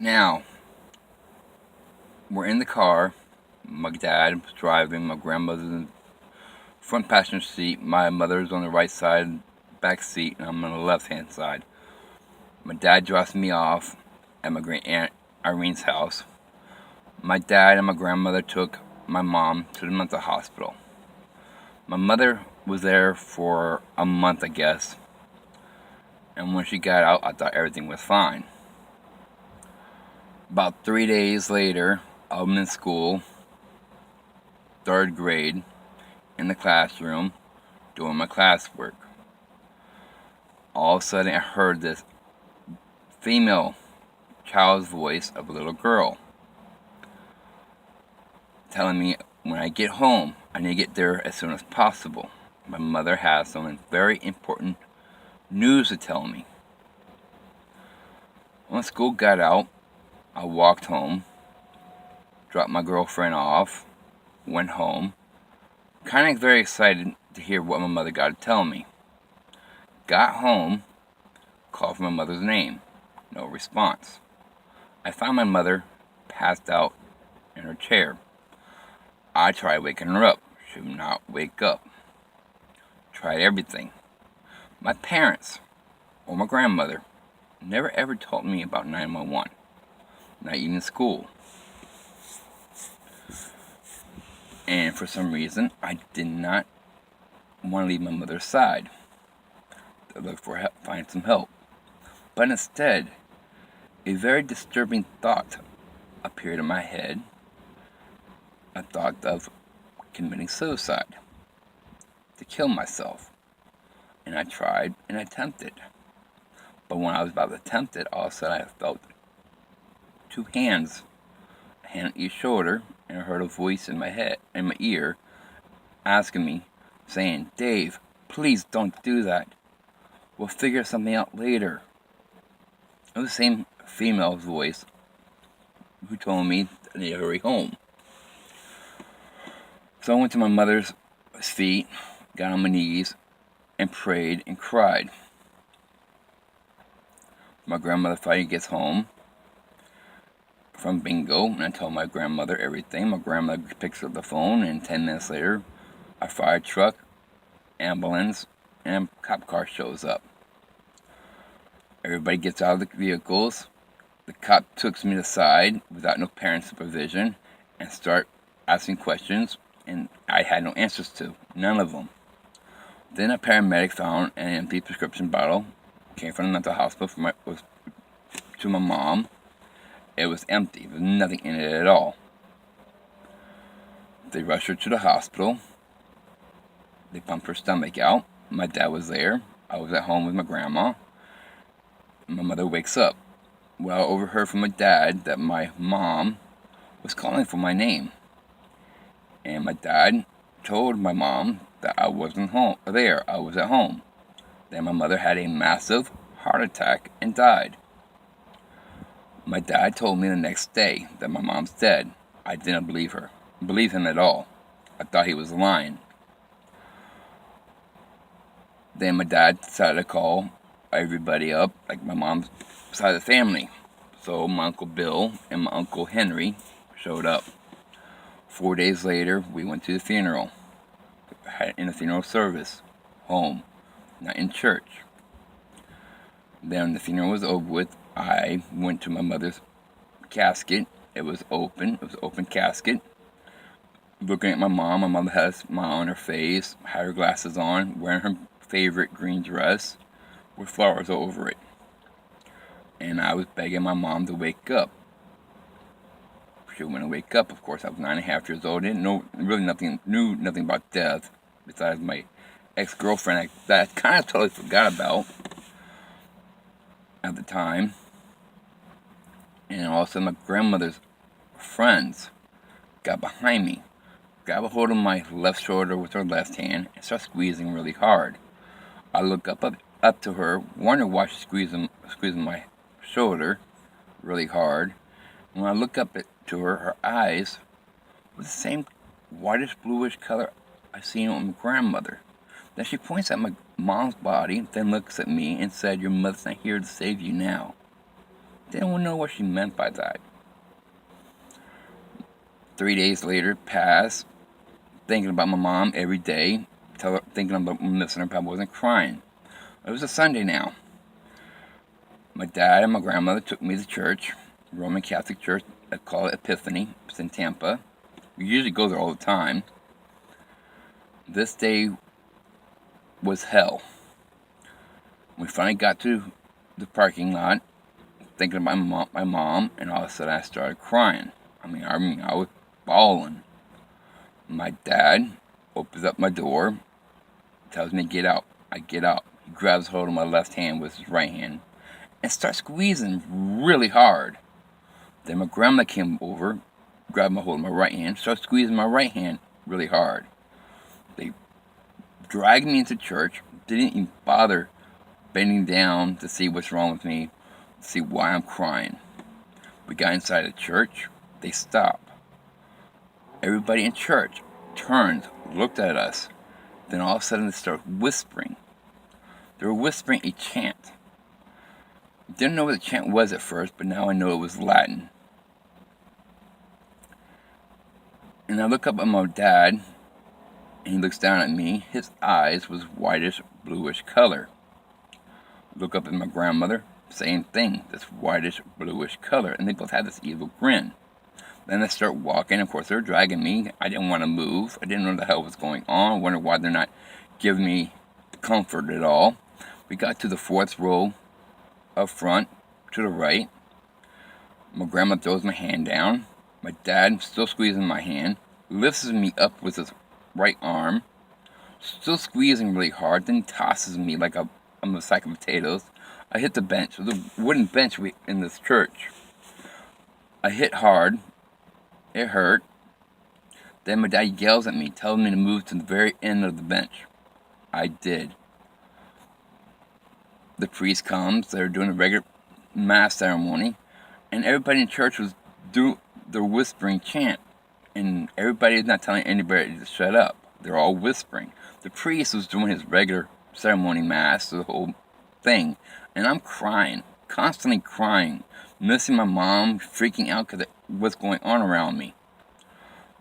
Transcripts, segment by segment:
Now, we're in the car. My dad was driving, my grandmother's in the front passenger seat, my mother's on the right side, back seat, and I'm on the left hand side. My dad drops me off at my great aunt Irene's house. My dad and my grandmother took my mom to the mental hospital. My mother was there for a month, I guess, and when she got out, I thought everything was fine. About 3 days later, I'm in school, third grade, in the classroom, doing my classwork. All of a sudden, I heard this female child's voice of a little girl telling me when I get home, I need to get there as soon as possible. My mother has some very important news to tell me. When school got out, I walked home, dropped my girlfriend off, went home, kind of very excited to hear what my mother got to tell me. Got home, called for my mother's name, no response. I found my mother passed out in her chair. I tried waking her up. She would not wake up. Tried everything. My parents, or my grandmother, never ever told me about 911. Not even school. And for some reason, I did not want to leave my mother's side to look for help, find some help. But instead, a very disturbing thought appeared in my head. A thought of committing suicide, to kill myself. And I tried and attempted. But when I was about to attempt it, all of a sudden I felt two hands, a hand on each shoulder, and I heard a voice in my ear, asking me, saying, "Dave, please don't do that. We'll figure something out later." It was the same female voice who told me I need to hurry home. So I went to my mother's feet, got on my knees, and prayed and cried. My grandmother finally gets home from bingo, and I tell my grandmother everything. My grandmother picks up the phone, and 10 minutes later, a fire truck, ambulance, and a cop car shows up. Everybody gets out of the vehicles. The cop takes me aside without no parent supervision and start asking questions, and I had no answers to, none of them. Then a paramedic found an empty prescription bottle, came from the mental hospital to my mom. It was empty. There was nothing in it at all. They rushed her to the hospital. They pumped her stomach out. My dad was there. I was at home with my grandma. My mother wakes up. Well, I overheard from my dad that my mom was calling for my name. And my dad told my mom that I wasn't home there. I was at home. Then my mother had a massive heart attack and died. My dad told me the next day that my mom's dead. I didn't believe him at all. I thought he was lying. Then my dad decided to call everybody up, like my mom's side of the family. So my Uncle Bill and my Uncle Henry showed up. 4 days later, we went to the funeral. In a funeral service, home, not in church. Then when the funeral was over with, I went to my mother's casket. It was open. It was an open casket. Looking at my mom mother had a smile on her face, had her glasses on, wearing her favorite green dress with flowers all over it. And I was begging my mom to wake up. She wouldn't wake up, of course. I was 9.5 years old. Didn't know really knew nothing about death besides my ex-girlfriend that I kind of totally forgot about at the time. And all of a sudden, my grandmother's friends got behind me, grabbed a hold of my left shoulder with her left hand, and started squeezing really hard. I look up to her, wonder why she's squeezing my shoulder really hard. When I look up to her eyes were the same whitish bluish color I seen on my grandmother. Then she points at my mom's body, then looks at me and said, "Your mother's not here to save you now." Didn't know what she meant by that. 3 days later passed, thinking about my mom every day, thinking about missing her, but I wasn't crying. It was a Sunday now. My dad and my grandmother took me to church, Roman Catholic church. I call it Epiphany. It's in Tampa. We usually go there all the time. This day was hell. We finally got to the parking lot, thinking about my mom, and all of a sudden I started crying. I was bawling. My dad opens up my door, tells me to get out. I get out. He grabs hold of my left hand with his right hand and starts squeezing really hard. Then my grandma came over, grabbed my hold of my right hand, started squeezing my right hand really hard. They dragged me into church, didn't even bother bending down to see what's wrong with me, to see why I'm crying. We got inside the church, they stopped. Everybody in church turned, looked at us, then all of a sudden they started whispering. They were whispering a chant. Didn't know what the chant was at first, but now I know it was Latin. And I look up at my dad, and he looks down at me. His eyes was whitish, bluish color. Look up at my grandmother, same thing, this whitish, bluish color, and they both had this evil grin. Then they start walking. Of course, they're dragging me. I didn't want to move. I didn't know what the hell was going on. I wondered why they're not giving me comfort at all. We got to the fourth row up front, to the right. My grandma throws my hand down. My dad, still squeezing my hand, lifts me up with his right arm, still squeezing really hard, then tosses me like I'm a sack of potatoes. I hit the bench. It was a wooden bench in this church. I hit hard. It hurt. Then my dad yells at me, telling me to move to the very end of the bench. I did. The priest comes. They're doing a regular mass ceremony, and everybody in church was doing their whispering chant, and everybody is not telling anybody to shut up. They're all whispering. The priest was doing his regular ceremony mass, the whole thing, and I'm crying, constantly crying, missing my mom, freaking out because of what's going on around me.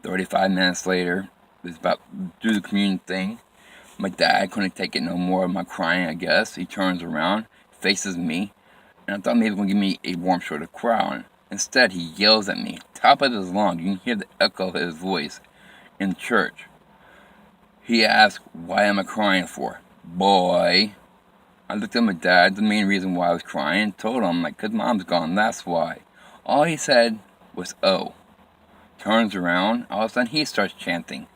35 minutes later, it was about to do the communion thing. My dad couldn't take it no more of my crying, I guess. He turns around, faces me, and I thought maybe he was going to give me a warm shoulder crown. Instead, he yells at me, top of his lungs. You can hear the echo of his voice in church. He asked, "Why am I crying for? Boy." I looked at my dad, the main reason why I was crying, told him, like, 'cause mom's gone, that's why. All he said was, "Oh." Turns around, all of a sudden he starts chanting.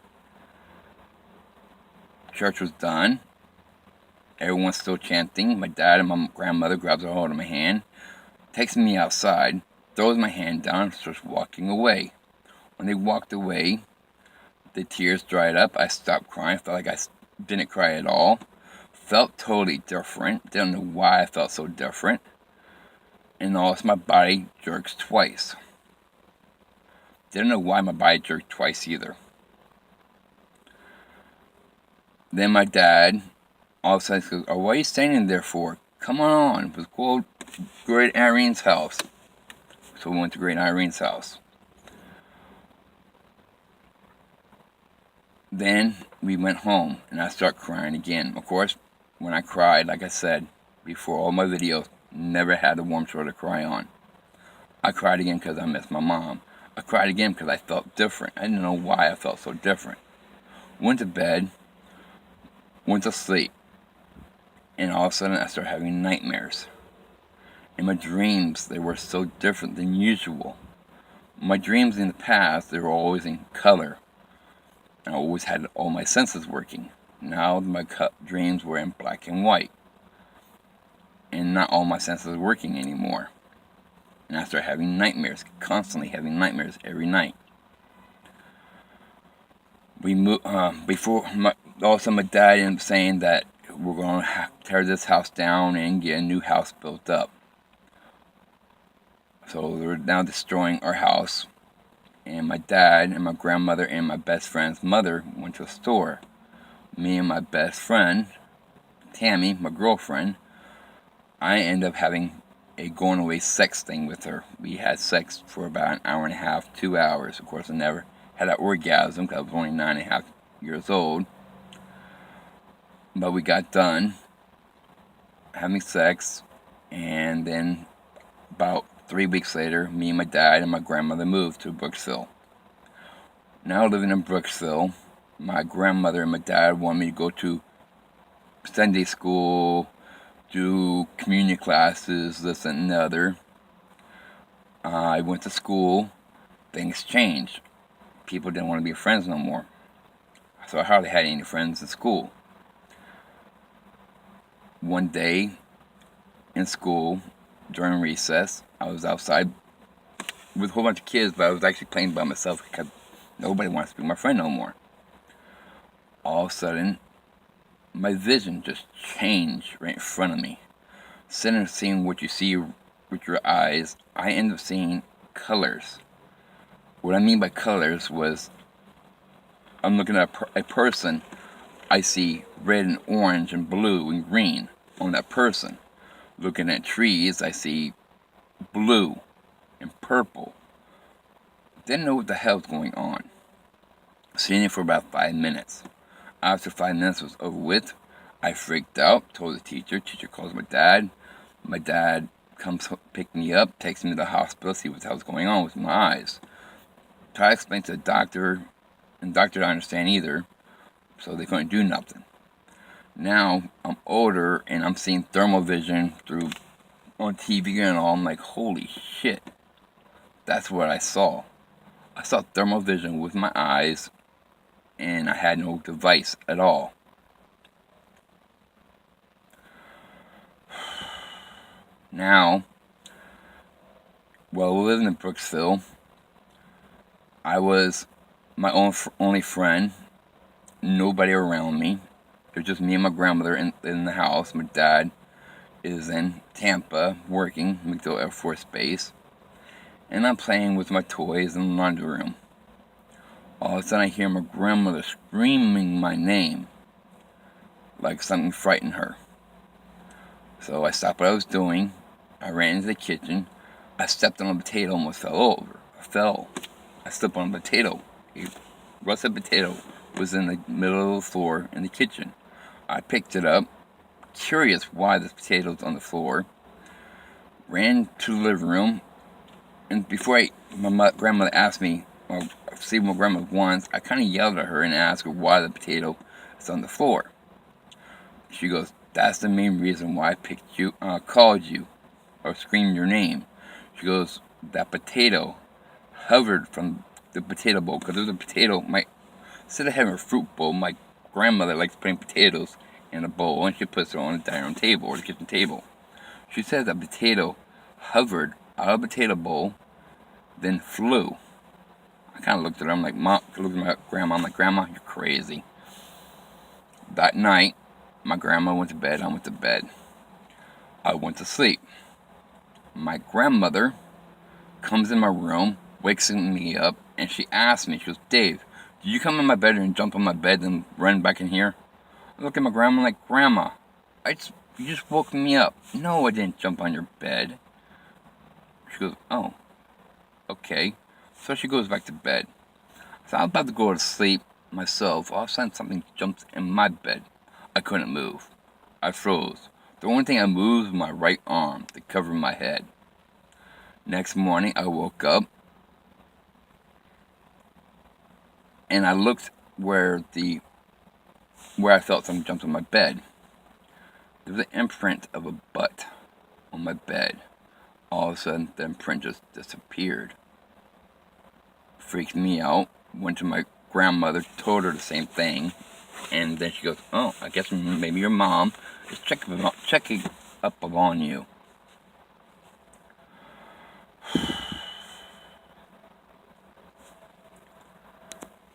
Church was done. Everyone's still chanting. My dad and my grandmother grabs a hold of my hand, takes me outside, throws my hand down, and starts walking away. When they walked away, the tears dried up. I stopped crying. Felt like I didn't cry at all. Felt totally different. Didn't know why I felt so different. And also my body jerks twice. Didn't know why my body jerked twice either. Then my dad all of a sudden goes, "Oh, what are you standing there for? Come on." It was called Great Irene's house. So we went to Great Irene's house. Then we went home, and I started crying again. Of course, when I cried, like I said before, all my videos, never had a warm shoulder to cry on. I cried again because I missed my mom. I cried again because I felt different. I didn't know why I felt so different. Went to bed, went to sleep, and all of a sudden I started having nightmares. In my dreams, they were so different than usual. My dreams in the past, they were always in color. I always had all my senses working. Now my dreams were in black and white. And not all my senses were working anymore. And I started having nightmares, constantly having nightmares every night. We moved, all of a sudden my dad ended up saying that we're going to tear this house down and get a new house built up. So they're now destroying our house. And my dad and my grandmother and my best friend's mother went to a store. Me and my best friend, Tammy, my girlfriend, I ended up having a going away sex thing with her. We had sex for about an hour and a half, 2 hours. Of course, I never had an orgasm because I was only 9.5 years old. But we got done having sex, and then about 3 weeks later, me and my dad and my grandmother moved to Brooksville. Now living in Brooksville, my grandmother and my dad wanted me to go to Sunday school, do communion classes, this and the other. I went to school, things changed. People didn't want to be friends no more. So I hardly had any friends in school. One day in school, during recess, I was outside with a whole bunch of kids, but I was actually playing by myself because nobody wants to be my friend no more. All of a sudden, my vision just changed right in front of me. Instead of seeing what you see with your eyes, I ended up seeing colors. What I mean by colors was, I'm looking at a person, I see red and orange and blue and green on that person. Looking at trees, I see blue and purple. Didn't know what the hell was going on. Seen it for about 5 minutes. After 5 minutes was over with, I freaked out, told the teacher. Teacher calls my dad. My dad comes pick me up, takes me to the hospital, see what the hell's going on with my eyes. Try to explain to the doctor, and the doctor didn't understand either, so they couldn't do nothing. Now I'm older and I'm seeing thermal vision through on TV and all. I'm like, holy shit, that's what I saw. I saw thermal vision with my eyes, and I had no device at all. Now, while living in Brooksville, I was my only friend. Nobody around me. It was just me and my grandmother in the house. My dad is in Tampa working, MacDill Air Force Base. And I'm playing with my toys in the laundry room. All of a sudden I hear my grandmother screaming my name, like something frightened her. So I stopped what I was doing. I ran into the kitchen. I stepped on a potato, almost fell over. I stepped on a potato. A russet potato was in the middle of the floor in the kitchen. I picked it up, curious why the potato was on the floor. Ran to the living room, and before my grandmother asked me, or see my grandmother once, I kind of yelled at her and asked her why the potato is on the floor. She goes, "That's the main reason why I called you, or screamed your name." She goes, "That potato hovered from the potato bowl, because there's a potato, instead of having a fruit bowl, my grandmother likes putting potatoes in a bowl, and she puts it on the dining room table, or the kitchen table. She said that potato hovered out of the potato bowl, then flew." I kind of looked at her, I'm like, Mom, looked at my grandma, I'm like, "Grandma, you're crazy." That night, my grandma went to bed, I went to bed. I went to sleep. My grandmother comes in my room, wakes me up, and she asks me, she goes, "Dave, did you come in my bed and jump on my bed and run back in here?" I look at my grandma like, "Grandma, you just woke me up." "No, I didn't jump on your bed." She goes, "Oh, okay." So she goes back to bed. So I'm about to go to sleep myself. All of a sudden something jumps in my bed. I couldn't move. I froze. The only thing I moved was my right arm to cover my head. Next morning I woke up and I looked where I felt something jump on my bed. There was an imprint of a butt on my bed. All of a sudden the imprint just disappeared. Freaked me out. Went to my grandmother, told her the same thing, and then she goes, "Oh, I guess maybe your mom is checking up on you."